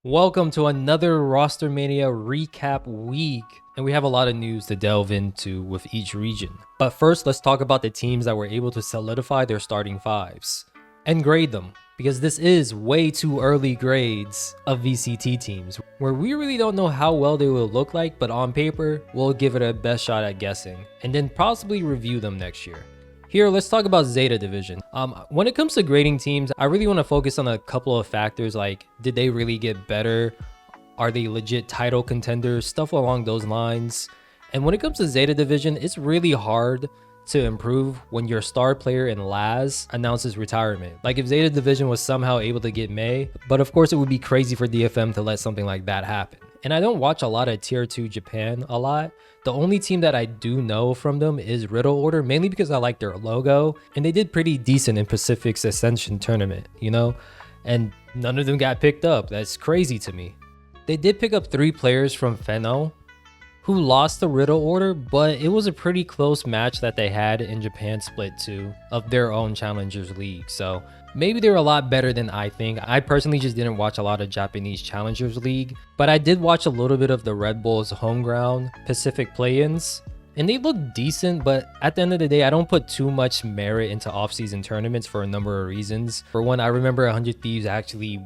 Welcome to another Rostermania recap week, and we have a lot of news to delve into with each region. But first, let's talk about the teams that were able to solidify their starting fives and grade them, because this is way too early grades of VCT teams, where we really don't know how well they will look like, but on paper, we'll give it a best shot at guessing, and then possibly review them next year. Here, let's talk about Zeta division. When it comes to grading teams, I really want to focus on a couple of factors like, did they really get better? Are they legit title contenders? Stuff along those lines. And when it comes to Zeta division, it's really hard to improve when your star player in Laz announces retirement. Like if Zeta division was somehow able to get May, but of course it would be crazy for DFM to let something like that happen. And I don't watch a lot of tier 2 Japan a lot. The only team that I do know from them is Riddle Order, mainly because I like their logo, and they did pretty decent in Pacific's Ascension tournament, you know? And none of them got picked up. That's crazy to me. They did pick up 3 players from Feno, who lost the Riddle Order, but it was a pretty close match that they had in Japan Split 2 of their own Challengers League. So maybe they're a lot better than I think. I personally just didn't watch a lot of Japanese Challengers League, but I did watch a little bit of the Red Bulls Homeground Pacific play-ins, and they look decent, but at the end of the day, I don't put too much merit into off-season tournaments for a number of reasons. For one, I remember 100 Thieves actually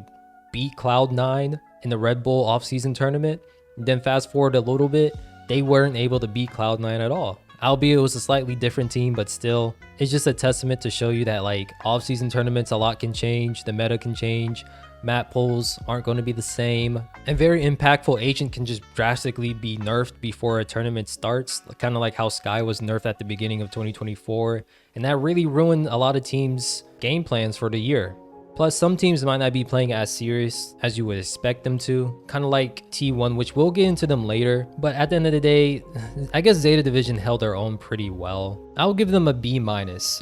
beat Cloud9 in the Red Bull off-season tournament. Then fast forward a little bit, they weren't able to beat Cloud9 at all. Albeit it was a slightly different team, but still, it's just a testament to show you that like off-season tournaments, a lot can change, the meta can change, map pools aren't going to be the same, and very impactful agent can just drastically be nerfed before a tournament starts, kind of like how Sky was nerfed at the beginning of 2024, and that really ruined a lot of teams' game plans for the year. Plus, some teams might not be playing as serious as you would expect them to, kind of like T1, which we'll get into them later. But at the end of the day, I guess Zeta division held their own pretty well. I'll give them a B-. Next,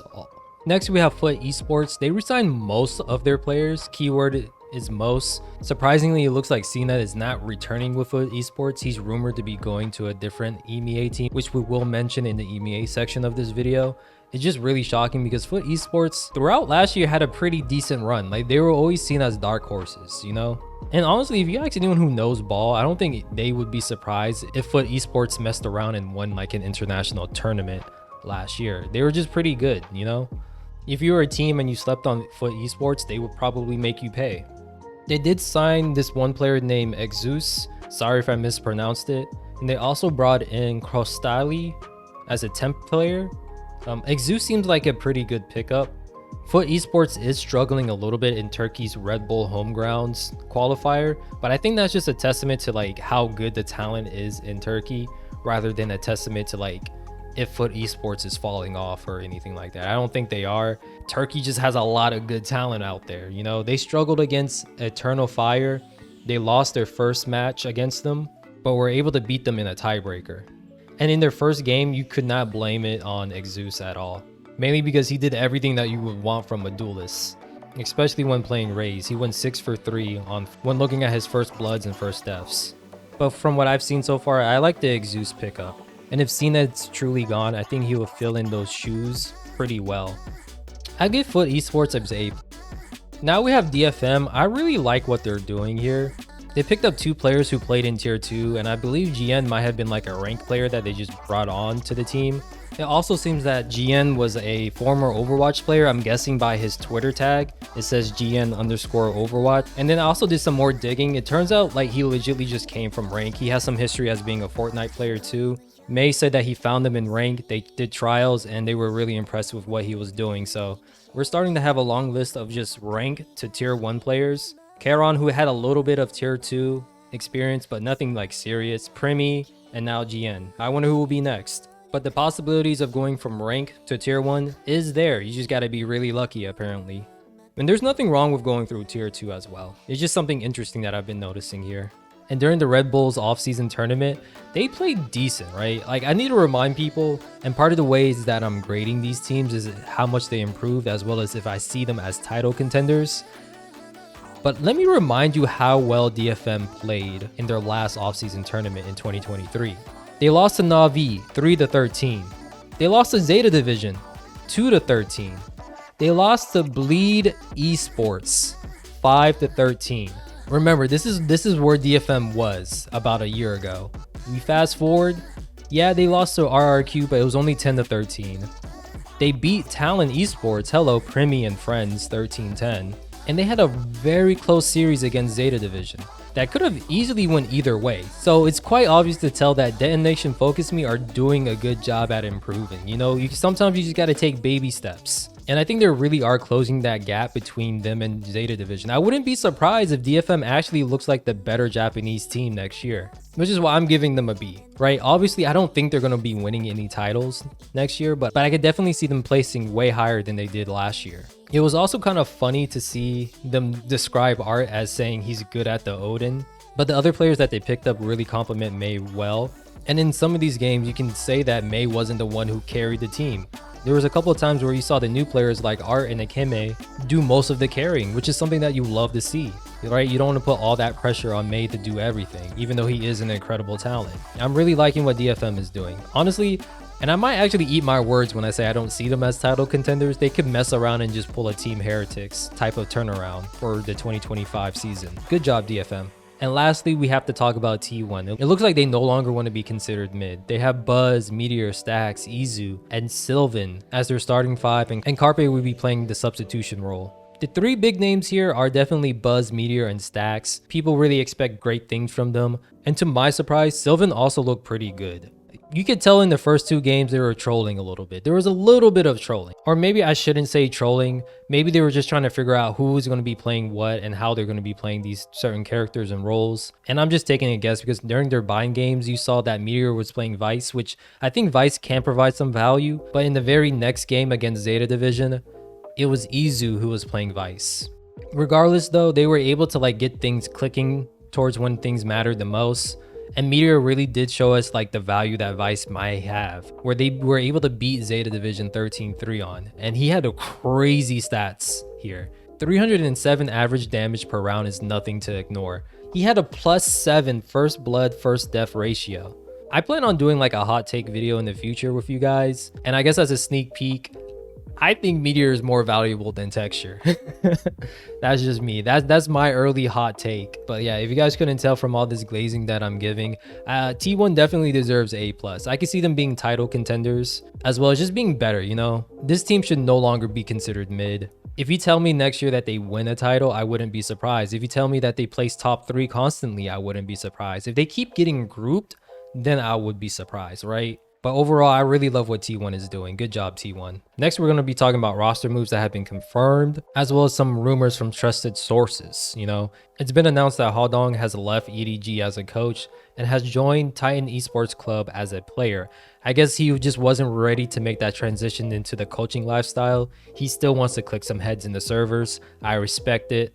we have FUT Esports. They resigned most of their players. Keyword is most. Surprisingly, it looks like CNET is not returning with FUT Esports. He's rumored to be going to a different EMEA team, which we will mention in the EMEA section of this video. It's just really shocking because FUT Esports throughout last year had a pretty decent run. Like they were always seen as dark horses, you know? And honestly, if you ask anyone who knows ball, I don't think they would be surprised if FUT Esports messed around and won like an international tournament last year. They were just pretty good, you know? If you were a team and you slept on FUT Esports, they would probably make you pay. They did sign this one player named Exus. Sorry if I mispronounced it. And they also brought in Krostali as a temp player. Exus seems like a pretty good pickup. FUT Esports is struggling a little bit in Turkey's Red Bull Homegrounds qualifier, but I think that's just a testament to like how good the talent is in Turkey, rather than a testament to like if FUT Esports is falling off or anything like that. I don't think they are. Turkey just has a lot of good talent out there. You know, they struggled against Eternal Fire. They lost their first match against them, but were able to beat them in a tiebreaker. And in their first game, you could not blame it on Exus at all. Mainly because he did everything that you would want from a duelist. Especially when playing Raze. He went 6 for 3 when looking at his first bloods and first deaths. But from what I've seen so far, I like the Exus pickup. And if CNET's truly gone, I think he will fill in those shoes pretty well. I give FUT Esports a. Now we have DFM. I really like what they're doing here. They picked up 2 players who played in tier 2, and I believe GN might have been like a rank player that they just brought on to the team. It also seems that GN was a former Overwatch player. I'm guessing by his Twitter tag, it says GN_Overwatch. And then I also did some more digging. It turns out like he legitimately just came from rank. He has some history as being a Fortnite player too. May said that he found them in rank. They did trials and they were really impressed with what he was doing. So we're starting to have a long list of just rank to tier 1 players. Karon, who had a little bit of tier 2 experience, but nothing like serious. Primi, and now GN. I wonder who will be next. But the possibilities of going from rank to tier 1 is there. You just gotta be really lucky, apparently. And there's nothing wrong with going through tier 2 as well. It's just something interesting that I've been noticing here. And during the Red Bulls off-season tournament, they played decent, right? Like, I need to remind people, and part of the ways that I'm grading these teams is how much they improved, as well as if I see them as title contenders. But let me remind you how well DFM played in their last offseason tournament in 2023. They lost to Na'Vi 3-13. They lost to Zeta division 2-13. They lost to Bleed Esports 5-13. Remember, this is where DFM was about a year ago. We fast forward, yeah, they lost to RRQ, but it was only 10-13. They beat Talent Esports, hello, Primi and friends, 13-10. And they had a very close series against Zeta Division that could have easily went either way. So it's quite obvious to tell that DetonatioN FocusMe are doing a good job at improving. You know, sometimes you just got to take baby steps. And I think they really are closing that gap between them and Zeta Division. I wouldn't be surprised if DFM actually looks like the better Japanese team next year, which is why I'm giving them a B, right? Obviously, I don't think they're going to be winning any titles next year, but I could definitely see them placing way higher than they did last year. It was also kind of funny to see them describe Art as saying he's good at the Odin, but the other players that they picked up really compliment May well. And in some of these games, you can say that May wasn't the one who carried the team. There was a couple of times where you saw the new players like Art and Akeme do most of the carrying, which is something that you love to see, right? You don't want to put all that pressure on May to do everything, even though he is an incredible talent. I'm really liking what DFM is doing. Honestly, and I might actually eat my words when I say I don't see them as title contenders. They could mess around and just pull a Team Heretics type of turnaround for the 2025 season. Good job, DFM. And lastly, we have to talk about T1. It looks like they no longer want to be considered mid. They have Buzz, Meteor, Stax, Izu, and Sylvan as their starting five, and Carpe will be playing the substitution role. The three big names here are definitely Buzz, Meteor, and Stax. People really expect great things from them. And to my surprise, Sylvan also looked pretty good. You could tell in the first two games they were trolling a little bit. There was a little bit of trolling. Or maybe I shouldn't say trolling. Maybe they were just trying to figure out who's going to be playing what and how they're going to be playing these certain characters and roles. And I'm just taking a guess because during their bind games, you saw that Meteor was playing Vice, which I think Vice can provide some value. But in the very next game against Zeta Division, it was Izu who was playing Vice. Regardless though, they were able to like get things clicking towards when things mattered the most. And Meteor really did show us like the value that Vice might have, where they were able to beat Zeta Division 13-3 on. And he had a crazy stats here. 307 average damage per round is nothing to ignore. He had a +7 first blood, first death ratio. I plan on doing like a hot take video in the future with you guys. And I guess as a sneak peek, I think Meteor is more valuable than Texture. That's just me. That's my early hot take. But yeah, if you guys couldn't tell from all this glazing that I'm giving, T1 definitely deserves A+. I can see them being title contenders as well as just being better, you know? This team should no longer be considered mid. If you tell me next year that they win a title, I wouldn't be surprised. If you tell me that they place top 3 constantly, I wouldn't be surprised. If they keep getting grouped, then I would be surprised, right? But overall, I really love what T1 is doing. Good job, T1. Next, we're going to be talking about roster moves that have been confirmed, as well as some rumors from trusted sources. You know, it's been announced that Hodong has left EDG as a coach and has joined Titan Esports Club as a player. I guess he just wasn't ready to make that transition into the coaching lifestyle. He still wants to click some heads in the servers. I respect it.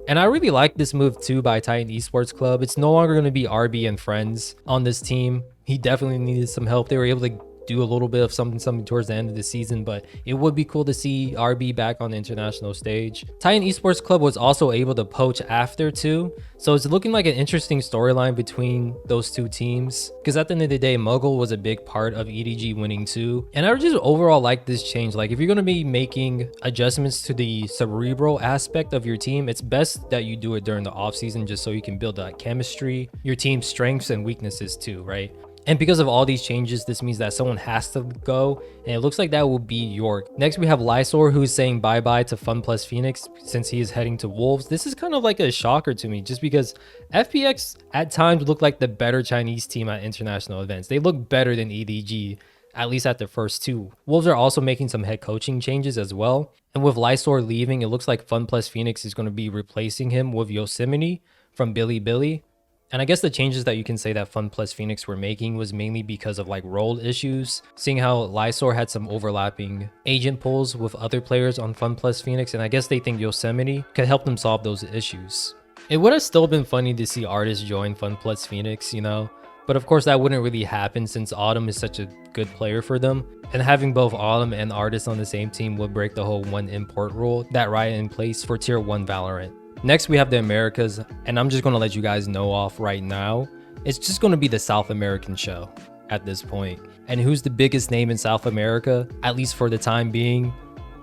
And I really like this move too by Titan Esports Club. It's no longer going to be RB and friends on this team. He definitely needed some help. They were able to do a little bit of something towards the end of the season, but it would be cool to see RB back on the international stage. Titan Esports Club was also able to poach after too, so it's looking like an interesting storyline between those two teams, because at the end of the day, Muggle was a big part of EDG winning too. And I just overall like this change. Like if you're going to be making adjustments to the cerebral aspect of your team, it's best that you do it during the off season, just so you can build that chemistry, your team's strengths and weaknesses too, right? And because of all these changes, this means that someone has to go, and it looks like that will be York. Next, we have Lysor, who's saying bye-bye to Fun Plus Phoenix since he is heading to Wolves. This is kind of like a shocker to me, just because FPX at times look like the better Chinese team at international events. They look better than EDG, at least at the first two. Wolves are also making some head coaching changes as well. And with Lysor leaving, it looks like Fun Plus Phoenix is going to be replacing him with Yosemite from Billy. And I guess the changes that you can say that Fun Plus Phoenix were making was mainly because of like role issues, seeing how Lysor had some overlapping agent pulls with other players on Fun Plus Phoenix, and I guess they think Yosemite could help them solve those issues. It would have still been funny to see Artist join Fun Plus Phoenix, you know, but of course that wouldn't really happen since Autumn is such a good player for them, and having both Autumn and Artist on the same team would break the whole one import rule that Riot in place for Tier 1 Valorant. Next, we have the Americas, and I'm just going to let you guys know off right now. It's just going to be the South American show at this point. And who's the biggest name in South America, at least for the time being?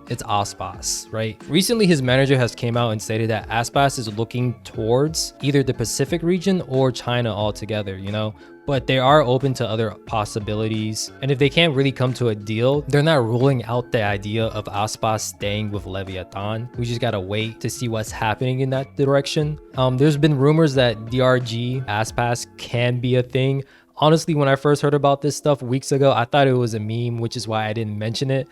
It's Aspas, right? Recently, his manager has came out and stated that Aspas is looking towards either the Pacific region or China altogether, you know? But they are open to other possibilities. And if they can't really come to a deal, they're not ruling out the idea of Aspas staying with Leviathan. We just gotta wait to see what's happening in that direction. There's been rumors that DRG Aspas can be a thing. Honestly, when I first heard about this stuff weeks ago, I thought it was a meme, which is why I didn't mention it.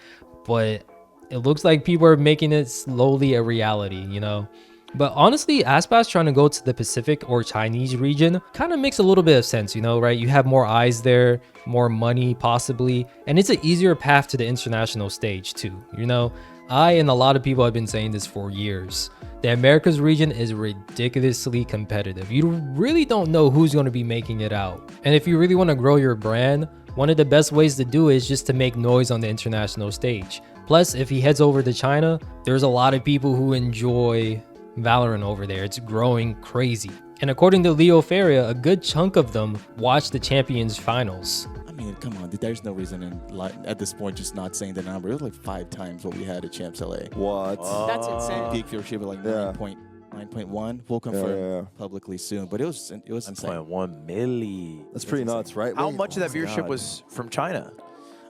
But it looks like people are making it slowly a reality, you know? But honestly, Aspas trying to go to the Pacific or Chinese region kind of makes a little bit of sense, you know, right? You have more eyes there, more money possibly, and it's an easier path to the international stage too, you know? I and a lot of people have been saying this for years. The Americas region is ridiculously competitive. You really don't know who's going to be making it out. And if you really want to grow your brand, one of the best ways to do it is just to make noise on the international stage. Plus, if he heads over to China, there's a lot of people who enjoy Valorant over there. It's growing crazy. And according to Leo Feria, a good chunk of them watch the Champions Finals. I mean, come on, there's no reason at this point just not saying the number. It was like 5 times what we had at Champs LA. What? That's insane. Peak viewership of like 9.1. We'll confirm publicly soon, but it was insane. 9.1 milli. That's pretty nuts, right? How Wait, much of that my viewership God. was from China?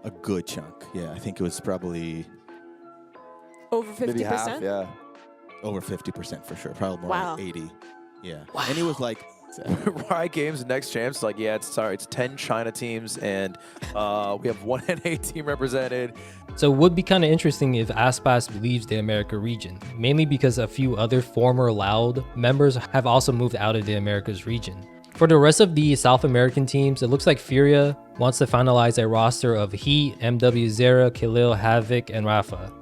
A good chunk. Yeah, I think it was probably Over Maybe 50%? half, yeah. over 50% for sure. Probably more Wow. like 80. Yeah. And it was like Riot Games next champs, like, yeah, it's 10 China teams, and we have 1 NA team represented. So it would be kind of interesting if Aspas leaves the America region, mainly because a few other former Loud members have also moved out of the Americas region. For the rest of the South American teams, it looks like Furia wants to finalize a roster of Heat, MW Zera, Khalil, Havoc, and Rafa,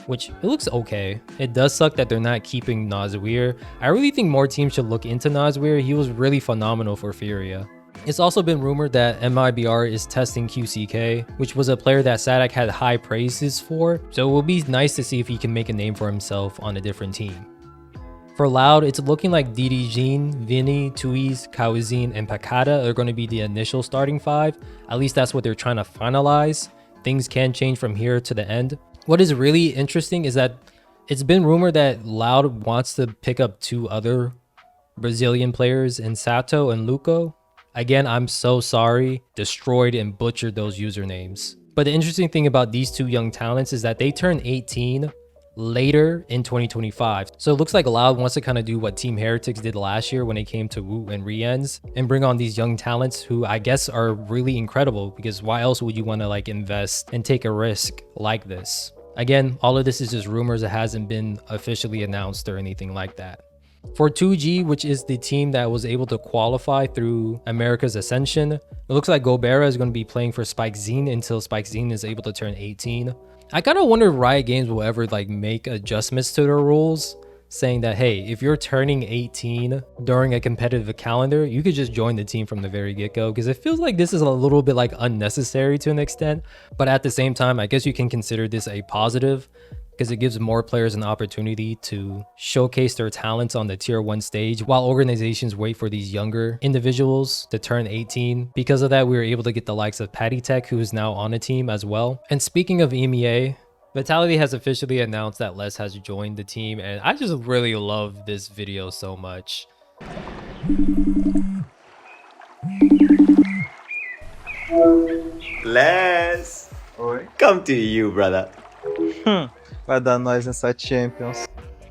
which it looks okay. It does suck that they're not keeping Nazweer. I really think more teams should look into Nazweer. He was really phenomenal for Furia. It's also been rumored that MIBR is testing QCK, which was a player that Sadak had high praises for, so it will be nice to see if he can make a name for himself on a different team. For Loud, it's looking like DD Jean, Vinny, Tuiz, Kawazine, and Pakata are going to be the initial starting 5. At least that's what they're trying to finalize. Things can change from here to the end. What is really interesting is that it's been rumored that Loud wants to pick up 2 other Brazilian players in Sato and Luco. Again, I'm so sorry, destroyed and butchered those usernames. But the interesting thing about these 2 young talents is that they turn 18 later in 2025. So it looks like Loud wants to kind of do what Team Heretics did last year when it came to Wu and Riens and bring on these young talents who I guess are really incredible, because why else would you want to like invest and take a risk like this? Again, all of this is just rumors. It hasn't been officially announced or anything like that. For 2G, which is the team that was able to qualify through America's Ascension, it looks like Gobera is going to be playing for Spike Zine until Spike Zine is able to turn 18. I kind of wonder if Riot Games will ever like make adjustments to their rules, saying that, hey, if you're turning 18 during a competitive calendar, you could just join the team from the very get-go, because it feels like this is a little bit like unnecessary to an extent. But at the same time, I guess you can consider this a positive, because it gives more players an opportunity to showcase their talents on the tier 1 stage while organizations wait for these younger individuals to turn 18. Because of that, we were able to get the likes of Patty Tech, who is now on a team as well. And speaking of EMEA, Vitality has officially announced that Les has joined the team, and I just really love this video so much. Les, Oi. come to you, brother. Vai dar nós nessa Champions.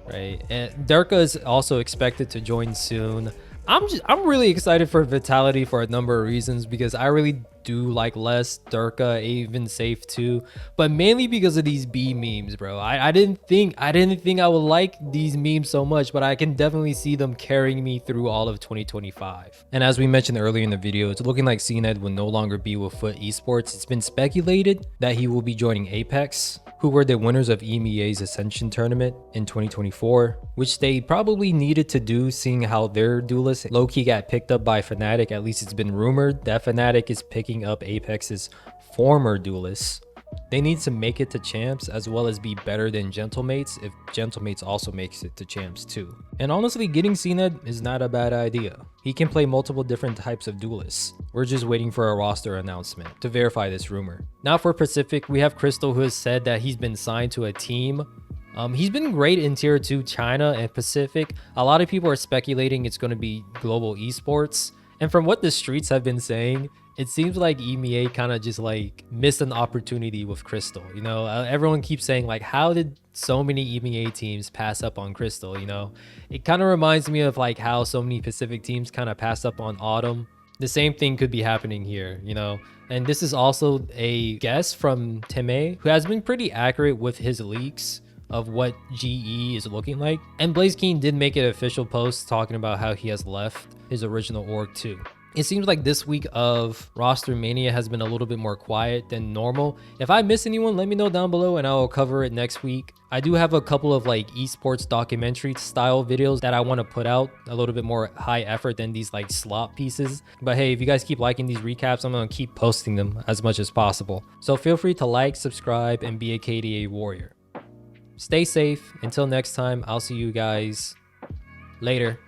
Right, and Durka is also expected to join soon. I'm really excited for Vitality for a number of reasons, because I really do like Les, Durka, even Safe too, but mainly because of these B memes, bro. I didn't think I would like these memes so much, but I can definitely see them carrying me through all of 2025. And as we mentioned earlier in the video, it's looking like CNED will no longer be with FUT Esports. It's been speculated that he will be joining Apex, who were the winners of EMEA's Ascension tournament in 2024, which they probably needed to do, seeing how their duelist low-key got picked up by Fnatic. At least it's been rumored that Fnatic is picking up Apex's former duelist. They need to make it to champs as well as be better than Gentlemates if Gentlemates also makes it to champs too. And honestly, getting CNED is not a bad idea. He can play multiple different types of duelists. We're just waiting for a roster announcement to verify this rumor. Now for Pacific, we have Crystal, who has said that he's been signed to a team. He's been great in tier 2 China and Pacific. A lot of people are speculating it's going to be global esports. And from what the streets have been saying, it seems like EMEA kind of just like missed an opportunity with Crystal. You know, everyone keeps saying like, how did so many EMEA teams pass up on Crystal? You know, it kind of reminds me of like how so many Pacific teams kind of passed up on Autumn. The same thing could be happening here, you know. And this is also a guess from Time, who has been pretty accurate with his leaks of what GE is looking like. And Blaze King did make an official post talking about how he has left his original org too. It seems like this week of Rostermania has been a little bit more quiet than normal. If I miss anyone, let me know down below and I will cover it next week. I do have a couple of like esports documentary style videos that I want to put out, a little bit more high effort than these like slop pieces. But hey, if you guys keep liking these recaps, I'm going to keep posting them as much as possible. So feel free to like, subscribe, and be a KDA warrior. Stay safe. Until next time, I'll see you guys later.